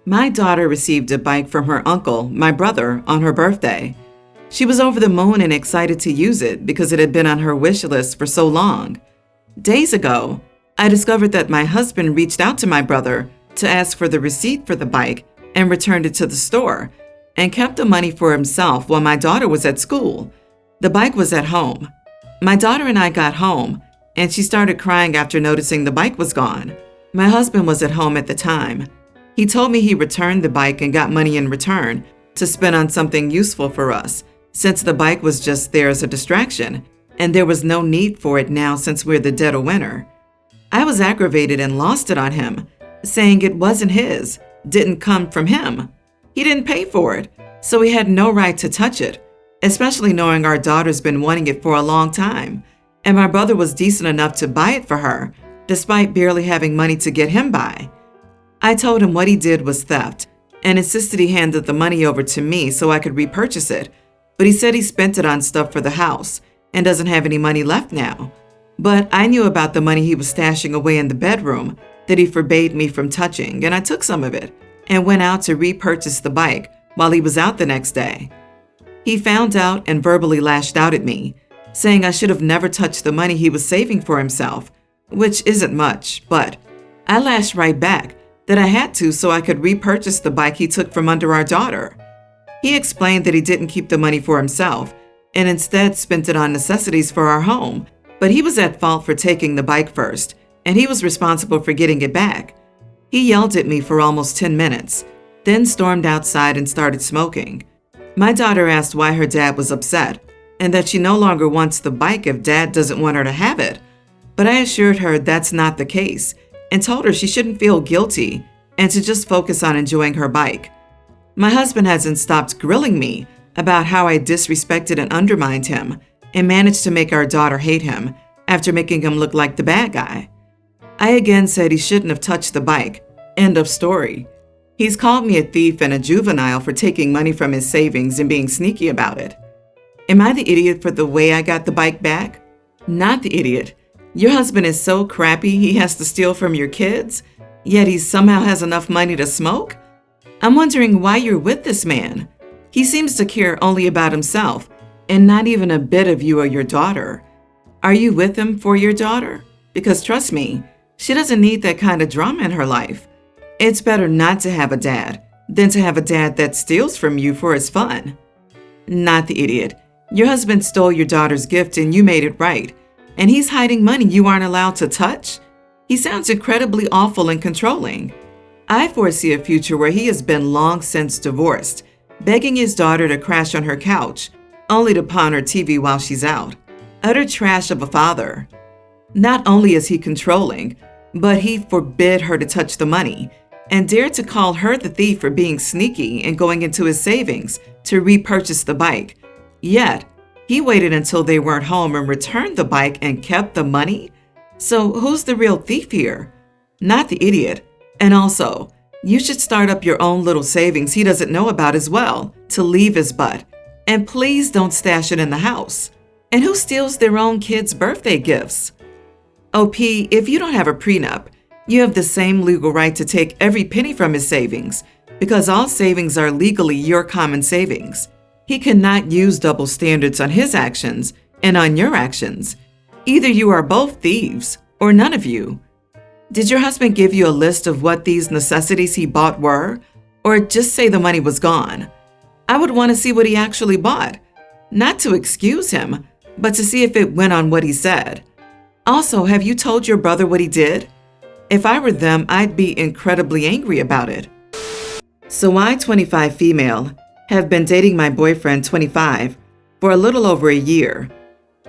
My daughter received a bike from her uncle, my brother, on her birthday. She was over the moon and excited to use it because it had been on her wish list for so long. Days ago, I discovered that my husband reached out to my brother to ask for the receipt for the bike and returned it to the store and kept the money for himself while my daughter was at school. The bike was at home. My daughter and I got home, and she started crying after noticing the bike was gone. My husband was at home at the time. He told me he returned the bike and got money in return to spend on something useful for us, since the bike was just there as a distraction, and there was no need for it now since we're the dead of winter. I was aggravated and lost it on him, saying it wasn't his, didn't come from him. He didn't pay for it, so he had no right to touch it, especially knowing our daughter's been wanting it for a long time, and my brother was decent enough to buy it for her, despite barely having money to get him by. I told him what he did was theft and insisted he handed the money over to me so I could repurchase it, but he said he spent it on stuff for the house and doesn't have any money left now. But I knew about the money he was stashing away in the bedroom that he forbade me from touching, and I took some of it and went out to repurchase the bike while he was out the next day. He found out and verbally lashed out at me, saying I should have never touched the money he was saving for himself, which isn't much, but I lashed right back that I had to so I could repurchase the bike he took from under our daughter. He explained that he didn't keep the money for himself and instead spent it on necessities for our home, but he was at fault for taking the bike first, and he was responsible for getting it back. He yelled at me for almost 10 minutes, then stormed outside and started smoking. My daughter asked why her dad was upset and that she no longer wants the bike if dad doesn't want her to have it, but I assured her that's not the case and told her she shouldn't feel guilty and to just focus on enjoying her bike. My husband hasn't stopped grilling me about how I disrespected and undermined him and managed to make our daughter hate him after making him look like the bad guy. I again said he shouldn't have touched the bike. End of story. He's called me a thief and a juvenile for taking money from his savings and being sneaky about it. Am I the idiot for the way I got the bike back? Not the idiot. Your husband is so crappy he has to steal from your kids, yet he somehow has enough money to smoke? I'm wondering why you're with this man. He seems to care only about himself and not even a bit of you or your daughter. Are you with him for your daughter? Because trust me, she doesn't need that kind of drama in her life. It's better not to have a dad than to have a dad that steals from you for his fun. Not the idiot. Your husband stole your daughter's gift and you made it right, and he's hiding money you aren't allowed to touch? He sounds incredibly awful and controlling. I foresee a future where he has been long since divorced, begging his daughter to crash on her couch, only to pawn her TV while she's out. Utter trash of a father. Not only is he controlling, but he forbid her to touch the money and dared to call her the thief for being sneaky and going into his savings to repurchase the bike. Yet, he waited until they weren't home and returned the bike and kept the money? So who's the real thief here? Not the idiot. And also, you should start up your own little savings he doesn't know about as well to leave his butt. And please don't stash it in the house. And who steals their own kids' birthday gifts? OP, if you don't have a prenup, you have the same legal right to take every penny from his savings because all savings are legally your common savings. He cannot use double standards on his actions and on your actions. Either you are both thieves or none of you. Did your husband give you a list of what these necessities he bought were, or just say the money was gone? I would want to see what he actually bought, not to excuse him, but to see if it went on what he said. Also, have you told your brother what he did? If I were them, I'd be incredibly angry about it. So I, 25 female, have been dating my boyfriend, 25, for a little over a year.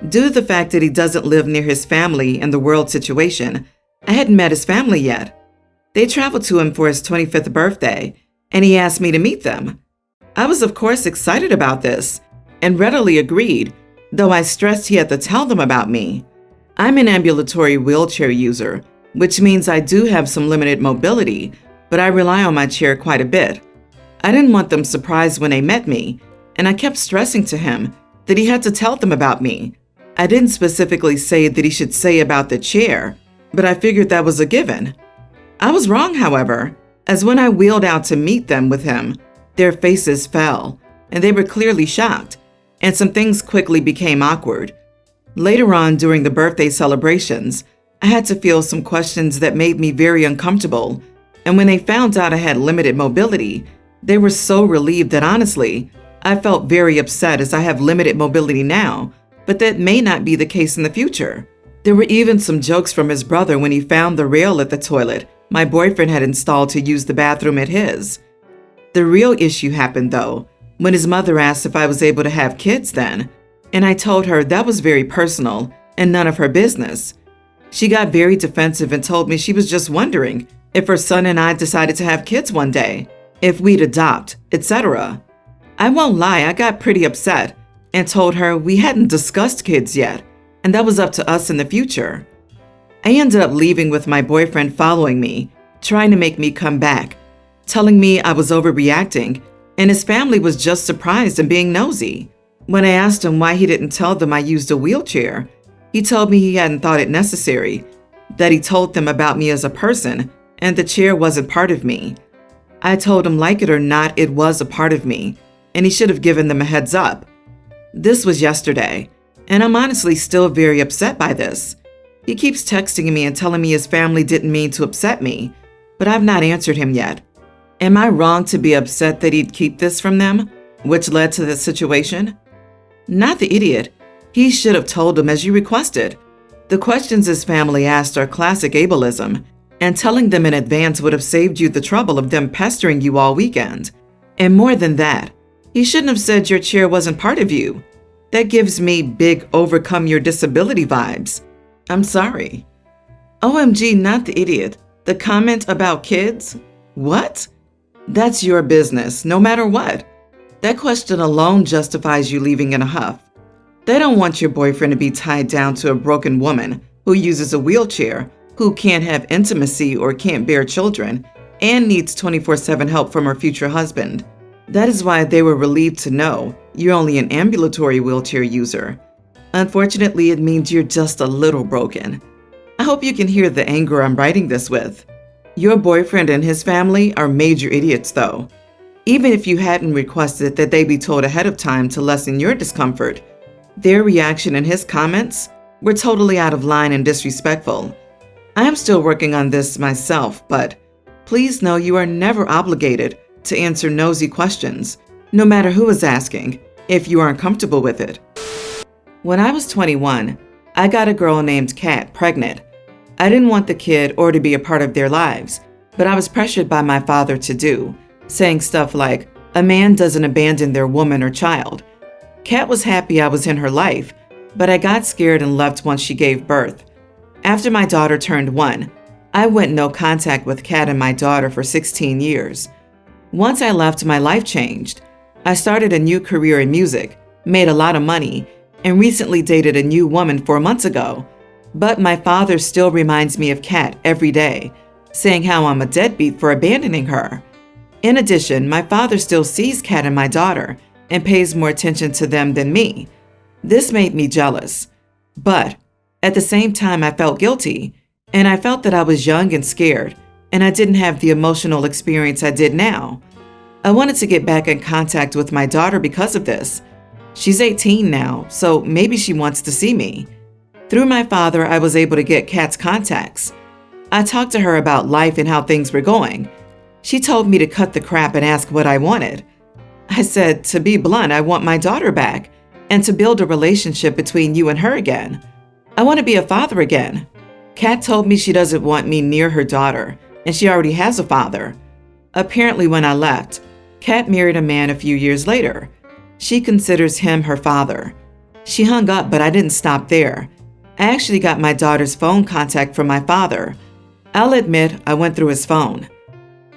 Due to the fact that he doesn't live near his family and the world situation, I hadn't met his family yet. They traveled to him for his 25th birthday, and he asked me to meet them. I was of course excited about this, and readily agreed, though I stressed he had to tell them about me. I'm an ambulatory wheelchair user, which means I do have some limited mobility, but I rely on my chair quite a bit. I didn't want them surprised when they met me, and I kept stressing to him that he had to tell them about me. I didn't specifically say that he should say about the chair, but I figured that was a given. I was wrong, however. as when I wheeled out to meet them with him, their faces fell, and they were clearly shocked, and some things quickly became awkward. Later on during the birthday celebrations, I had to field some questions that made me very uncomfortable, and when they found out I had limited mobility, they were so relieved that honestly, I felt very upset as I have limited mobility now, but that may not be the case in the future. There were even some jokes from his brother when he found the rail at the toilet my boyfriend had installed to use the bathroom at his. The real issue happened though, when his mother asked if I was able to have kids then, and I told her that was very personal and none of her business. She got very defensive and told me she was just wondering if her son and I decided to have kids one day, if we'd adopt, etc. I won't lie, I got pretty upset and told her we hadn't discussed kids yet, and that was up to us in the future. I ended up leaving with my boyfriend following me, trying to make me come back, telling me I was overreacting, and his family was just surprised and being nosy. When I asked him why he didn't tell them I used a wheelchair, he told me he hadn't thought it necessary, that he told them about me as a person, and the chair wasn't part of me. I told him like it or not, it was a part of me, and he should have given them a heads up. This was yesterday, and I'm honestly still very upset by this. He keeps texting me and telling me his family didn't mean to upset me, but I've not answered him yet. Am I wrong to be upset that he'd keep this from them, which led to this situation? Not the idiot. He should have told them as you requested. The questions his family asked are classic ableism, and telling them in advance would have saved you the trouble of them pestering you all weekend. And more than that, he shouldn't have said your chair wasn't part of you. That gives me big overcome your disability vibes. I'm sorry. OMG, not the idiot. The comment about kids? What? That's your business, no matter what. That question alone justifies you leaving in a huff. They don't want your boyfriend to be tied down to a broken woman who uses a wheelchair, who can't have intimacy or can't bear children, and needs 24/7 help from her future husband. That is why they were relieved to know you're only an ambulatory wheelchair user. Unfortunately, it means you're just a little broken. I hope you can hear the anger I'm writing this with. Your boyfriend and his family are major idiots though. Even if you hadn't requested that they be told ahead of time to lessen your discomfort, their reaction and his comments were totally out of line and disrespectful. I am still working on this myself, but please know you are never obligated to answer nosy questions, no matter who is asking, if you aren't comfortable with it. When I was 21, I got a girl named Kat pregnant. I didn't want the kid or to be a part of their lives, but I was pressured by my father to do, saying stuff like, a man doesn't abandon their woman or child. Kat was happy I was in her life, but I got scared and left once she gave birth. After my daughter turned 1, I went no contact with Kat and my daughter for 16 years. Once I left, my life changed. I started a new career in music, made a lot of money, and recently dated a new woman 4 months ago. But my father still reminds me of Kat every day, saying how I'm a deadbeat for abandoning her. In addition, my father still sees Kat and my daughter and pays more attention to them than me. This made me jealous. But at the same time, I felt guilty, and I felt that I was young and scared, and I didn't have the emotional experience I did now. I wanted to get back in contact with my daughter because of this. She's 18 now, so maybe she wants to see me. Through my father, I was able to get Kat's contacts. I talked to her about life and how things were going. She told me to cut the crap and ask what I wanted. I said, to be blunt, I want my daughter back and to build a relationship between you and her again. I want to be a father again. Kat told me she doesn't want me near her daughter, and she already has a father. Apparently, when I left, Kat married a man a few years later. She considers him her father. She hung up, but I didn't stop there. I actually got my daughter's phone contact from my father. I'll admit I went through his phone.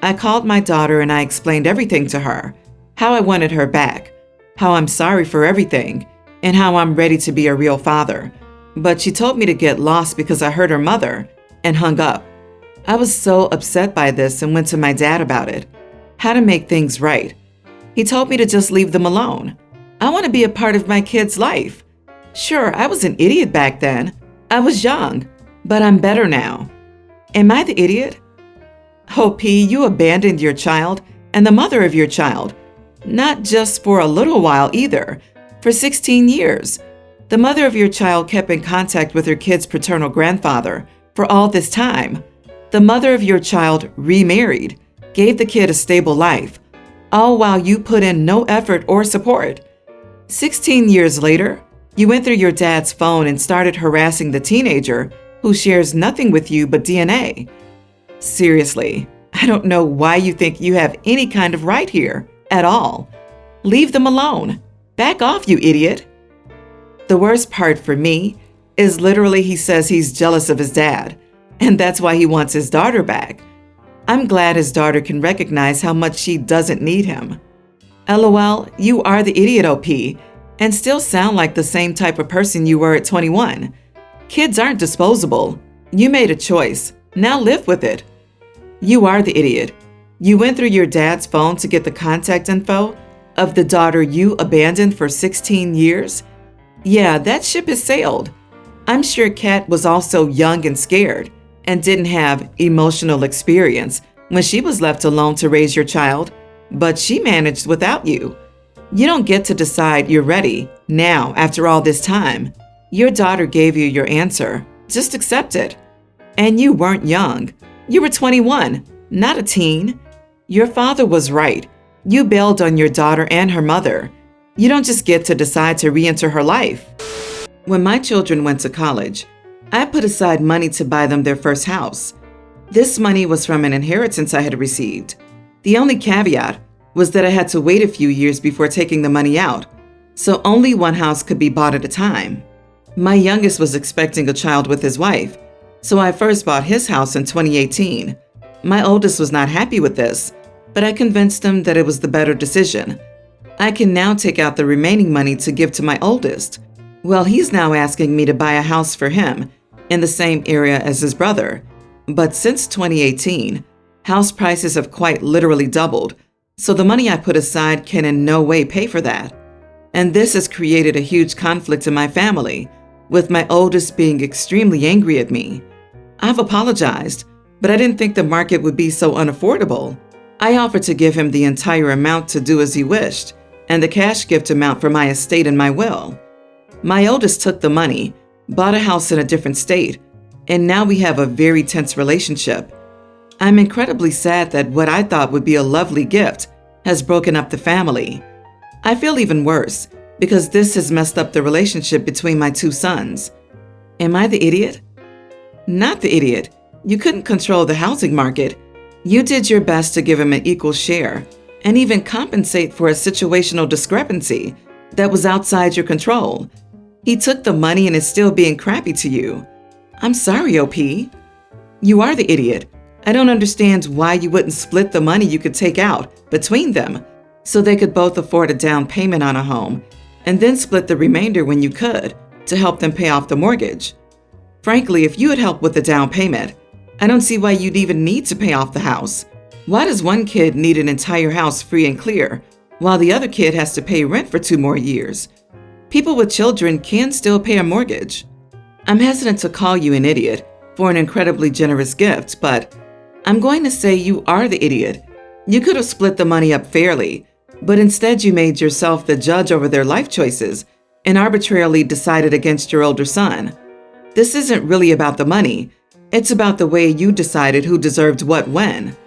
I called my daughter and I explained everything to her, how I wanted her back, how I'm sorry for everything, and how I'm ready to be a real father. But she told me to get lost because I hurt her mother, and hung up. I was so upset by this and went to my dad about it, how to make things right. He told me to just leave them alone. I want to be a part of my kid's life. Sure, I was an idiot back then. I was young, but I'm better now. Am I the idiot? OP, you abandoned your child and the mother of your child. Not just for a little while either. For 16 years. The mother of your child kept in contact with her kid's paternal grandfather for all this time. The mother of your child remarried, gave the kid a stable life, all while you put in no effort or support. 16 years later, you went through your dad's phone and started harassing the teenager who shares nothing with you but DNA. Seriously, I don't know why you think you have any kind of right here at all. Leave them alone. Back off, you idiot. The worst part for me is literally he says he's jealous of his dad, and that's why he wants his daughter back. I'm glad his daughter can recognize how much she doesn't need him. LOL, you are the idiot, OP, and still sound like the same type of person you were at 21. Kids aren't disposable. You made a choice. Now live with it. You are the idiot. You went through your dad's phone to get the contact info of the daughter you abandoned for 16 years? Yeah, that ship has sailed. I'm sure Kat was also young and scared and didn't have emotional experience when she was left alone to raise your child, but she managed without you. You don't get to decide you're ready now after all this time. Your daughter gave you your answer. Just accept it. And you weren't young. You were 21, not a teen. Your father was right. You bailed on your daughter and her mother. You don't just get to decide to re-enter her life. When my children went to college, I put aside money to buy them their first house. This money was from an inheritance I had received. The only caveat was that I had to wait a few years before taking the money out, so only one house could be bought at a time. My youngest was expecting a child with his wife, so I first bought his house in 2018. My oldest was not happy with this, but I convinced him that it was the better decision. I can now take out the remaining money to give to my oldest. Well, he's now asking me to buy a house for him in the same area as his brother. But since 2018, house prices have quite literally doubled, so the money I put aside can in no way pay for that. And this has created a huge conflict in my family, with my oldest being extremely angry at me. I've apologized, but I didn't think the market would be so unaffordable. I offered to give him the entire amount to do as he wished, and the cash gift amount for my estate in my will. My oldest took the money, bought a house in a different state, and now we have a very tense relationship. I'm incredibly sad that what I thought would be a lovely gift has broken up the family. I feel even worse because this has messed up the relationship between my two sons. Am I the idiot? Not the idiot. You couldn't control the housing market. You did your best to give him an equal share and even compensate for a situational discrepancy that was outside your control. He took the money and is still being crappy to you. I'm sorry, OP. You are the idiot. I don't understand why you wouldn't split the money you could take out between them so they could both afford a down payment on a home and then split the remainder when you could to help them pay off the mortgage. Frankly, if you had helped with the down payment, I don't see why you'd even need to pay off the house. Why does one kid need an entire house free and clear while the other kid has to pay rent for 2 more years? People with children can still pay a mortgage. I'm hesitant to call you an idiot for an incredibly generous gift, but I'm going to say you are the idiot. You could have split the money up fairly, but instead you made yourself the judge over their life choices and arbitrarily decided against your older son. This isn't really about the money. It's about the way you decided who deserved what when.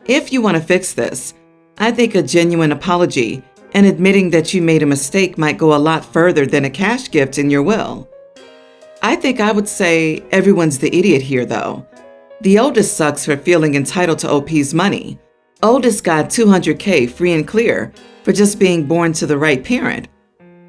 If you want to fix this, I think a genuine apology and admitting that you made a mistake might go a lot further than a cash gift in your will. I think I would say everyone's the idiot here, though. The oldest sucks for feeling entitled to OP's money. Oldest got $200K free and clear for just being born to the right parent.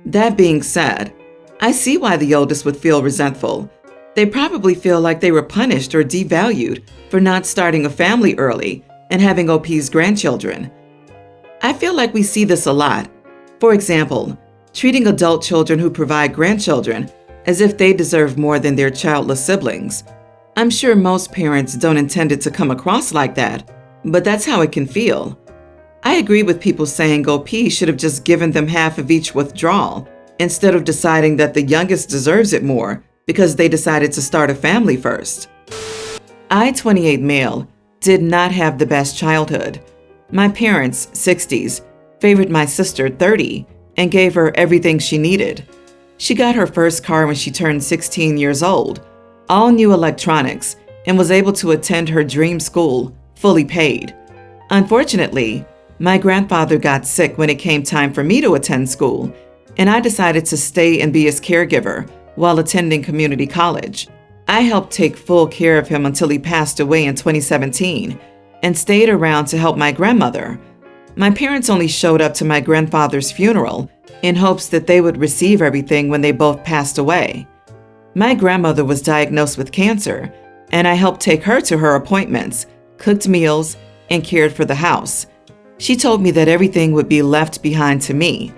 That being said, I see why the oldest would feel resentful. They probably feel like they were punished or devalued for not starting a family early and having OP's grandchildren. I feel like we see this a lot. For example, treating adult children who provide grandchildren as if they deserve more than their childless siblings. I'm sure most parents don't intend it to come across like that, but that's how it can feel. I agree with people saying OP should have just given them half of each withdrawal instead of deciding that the youngest deserves it more because they decided to start a family first. I, 28 male, did not have the best childhood. My parents, 60s, favored my sister, 30, and gave her everything she needed. She got her first car when she turned 16 years old, all new electronics, and was able to attend her dream school, fully paid. Unfortunately, my grandfather got sick when it came time for me to attend school, and I decided to stay and be his caregiver while attending community college. I helped take full care of him until he passed away in 2017 and stayed around to help my grandmother. My parents only showed up to my grandfather's funeral in hopes that they would receive everything when they both passed away. My grandmother was diagnosed with cancer, and I helped take her to her appointments, cooked meals, and cared for the house. She told me that everything would be left behind to me.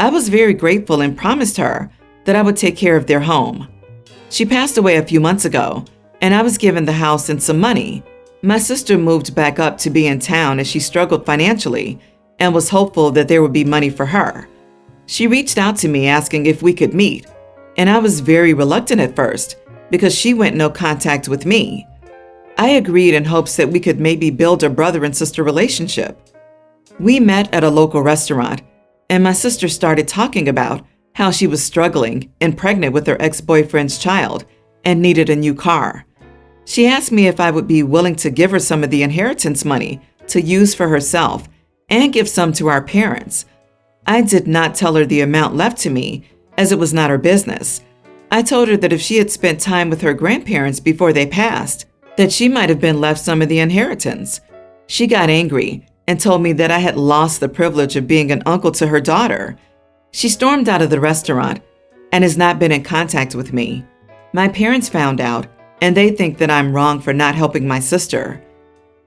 I was very grateful and promised her that I would take care of their home. She passed away a few months ago, and I was given the house and some money. My sister moved back up to be in town as she struggled financially and was hopeful that there would be money for her. She reached out to me asking if we could meet, and I was very reluctant at first because she went no contact with me. I agreed in hopes that we could maybe build a brother and sister relationship. We met at a local restaurant, and my sister started talking about how she was struggling and pregnant with her ex-boyfriend's child and needed a new car. She asked me if I would be willing to give her some of the inheritance money to use for herself and give some to our parents. I did not tell her the amount left to me, as it was not her business. I told her that if she had spent time with her grandparents before they passed, that she might have been left some of the inheritance. She got angry and told me that I had lost the privilege of being an uncle to her daughter. She stormed out of the restaurant and has not been in contact with me. My parents found out, and they think that I'm wrong for not helping my sister.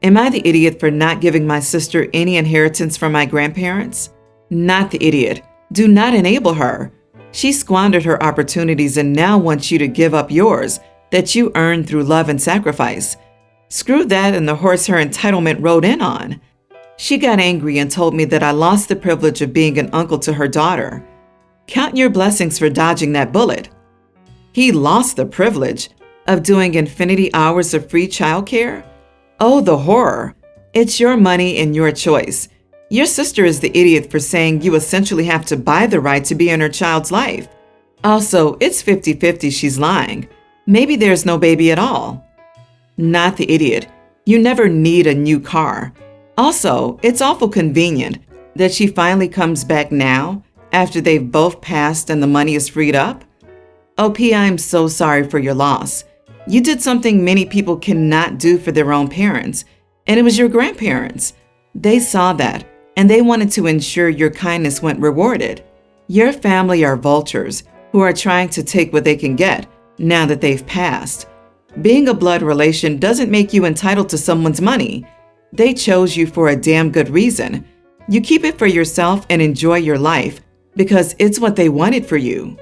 Am I the idiot for not giving my sister any inheritance from my grandparents? Not the idiot. Do not enable her. She squandered her opportunities and now wants you to give up yours that you earned through love and sacrifice. Screw that and the horse her entitlement rode in on. She got angry and told me that I lost the privilege of being an uncle to her daughter. Count your blessings for dodging that bullet. He lost the privilege of doing infinity hours of free childcare? Oh, the horror. It's your money and your choice. Your sister is the idiot for saying you essentially have to buy the right to be in her child's life. Also, it's 50-50 she's lying. Maybe there's no baby at all. Not the idiot. You never need a new car. Also, it's awful convenient that she finally comes back now after they've both passed and the money is freed up. OP, I'm so sorry for your loss. You did something many people cannot do for their own parents, and it was your grandparents. They saw that, and they wanted to ensure your kindness went rewarded. Your family are vultures who are trying to take what they can get now that they've passed. Being a blood relation doesn't make you entitled to someone's money. They chose you for a damn good reason. You keep it for yourself and enjoy your life because it's what they wanted for you.